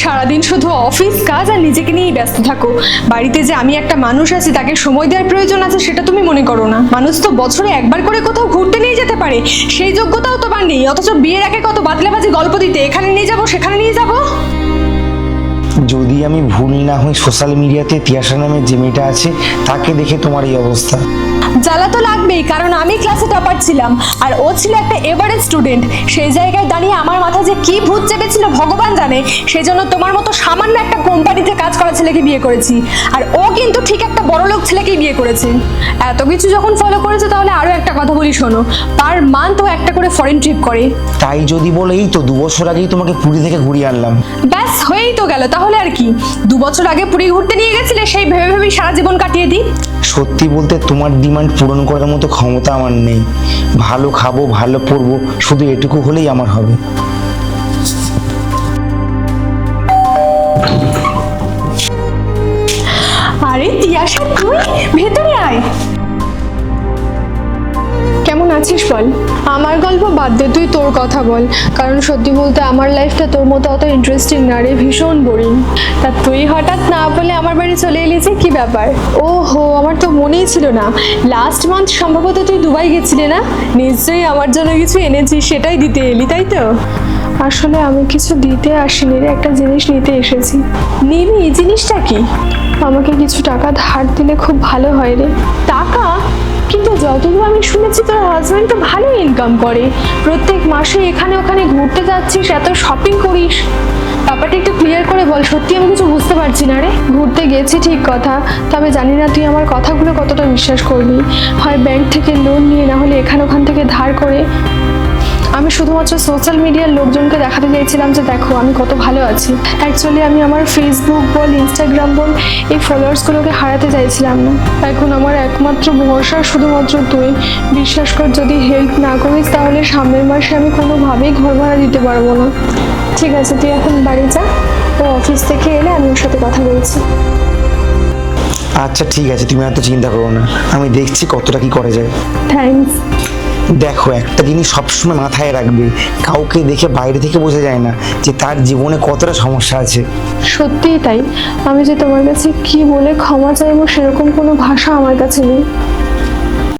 সারাদিন শুধু অফিস কাজ আর নিজেকে নিয়েই ব্যস্ত থাকো। বাড়িতে যে আমি একটা মানুষ আছি, তাকে সময় দেওয়ার প্রয়োজন আছে সেটা তুমি মনে করো না। মানুষ তো বছরে একবার করে কোথাও ঘুরতে নিয়ে যেতে পারে, সেই যোগ্যতাও তোমার নেই। অথচ বিয়ের আগে কত বাতলাবাজি গল্প দিতে, এখানে নিয়ে যাবো সেখানে নিয়ে যাবো। যদি আমি ভুল না হই, সোশ্যাল মিডিয়াতে তিয়াশা নামের যে মেয়েটা আছে তাকে দেখে তোমার এই অবস্থা। জ্বালা তো লাগবেই, কারণ আমি ক্লাসে টপার ছিলাম আর ও ছিল একটা এভারেজ স্টুডেন্ট। সেই জায়গায় দাঁড়িয়ে আমার মাথা যে কি ভূত চেপেছিল ভগবান জানে। সেই জন্য তোমার মতো সামান্য একটা কোম্পানিতে কাজ করা ছেলেকে বিয়ে করেছি, আর ও কিন্তু ঠিক একটা বড়লোক ছেলেকেই বিয়ে করেছে। এত কিছু যখন ফলো করেছে, তাহলে আরো একটা কথা বলি শোনো, পার মান্থ ও একটা করে ফরেন ট্রিপ করে। তাই যদি বলে, এই তো 2 বছর আগেই তোমাকে পুরী থেকে ঘুরিয়ে আনলাম। ব্যাস হয়েই তো গেল, তাহলে আর কি। 2 বছর আগে পুরী ঘুরতে নিয়ে গেছিলে, সেই ভেবে ভেবেই সারা জীবন কাটিয়ে দিই। সত্যি বলতে তোমার ডিমান্ড পূরণ করার মতো ক্ষমতা আমার নেই। ভালো খাবো, ভালো পড়বো, শুধু এটুকু হলেই আমার হবে। আরে তিয়াশা, তুই ভেতরে আয়। কেমন আছিস বল? আমার গল্প বাদ দে, তুই তোর কথা বল। কারণ সত্যি বলতে আমার লাইফটা তোর মতো অত ইন্টারেস্টিং না রে, ভীষণ বোরিং। তা তুই হঠাৎ না বলে আমার বাড়ি চলে এলি যে, কি ব্যাপার? ও হো, আমার তো মনেই ছিল না। লাস্ট মান্থ সম্ভবত তুই দুবাই গেছিলি না? নিশ্চয়ই আমার জন্য কিছু এনেছিস, সেটাই দিতে এলি, তাই তো? আসলে আমি কিছু দিতে আসিনি রে, একটা জিনিস নিতে এসেছি। নিবি? জিনিসটা কি? আমাকে কিছু টাকা ধার দিলে খুব ভালো হয় রে। টাকা? কিন্তু যতদূর আমি শুনেছি তোর হাজব্যান্ড তো ভালো ইনকাম করে, প্রত্যেক মাসে এখানে ওখানে ঘুরতে যাচ্ছিস, এত শপিং করিস। ব্যাপারটা একটু ক্লিয়ার করে বল, সত্যি আমি কিছু বুঝতে পারছি না রে। ঘুরতে গেছি ঠিক কথা, তবে জানি না তুই আমার কথাগুলো কতটা বিশ্বাস করবি। হয় ব্যাংক থেকে লোন নিয়ে, না হলে এখান ওখান থেকে ধার করে। আমি শুধুমাত্র সোশ্যাল মিডিয়ার লোকজনকে দেখাতে চাইছিলাম যে দেখো আমি কত ভালো আছি। অ্যাকচুয়ালি আমি আমার ফেসবুক বল, ইনস্টাগ্রাম বল, এই ফলোয়ার্সগুলোকে হারাতে চাইছিলাম না। এখন আমার একমাত্র ভরসা শুধুমাত্র তুই। বিশ্বাস কর, যদি হেল্প না করিস তাহলে সামনের মাসে আমি কোনোভাবেই ঘর ভাড়া দিতে পারবো না। ঠিক আছে, তুই এখন বাড়ি যা, ও অফিস থেকে এলে আমি ওর সাথে কথা বলছি। আচ্ছা ঠিক আছে, তুমি এত চিন্তা করো না, আমি দেখছি কতটা কি করা যায়। থ্যাঙ্কস। দেখো, একটা জিনিস সবসময় মাথায় রাখবে, কাউকে দেখে বাইরে থেকে বোঝা যায় না যে তার জীবনে কতটা সমস্যা আছে। সত্যিই তাই। আমি যে তোমার কাছে কি বলে ক্ষমা চাইবো সেরকম কোনো ভাষা আমার কাছে নেই।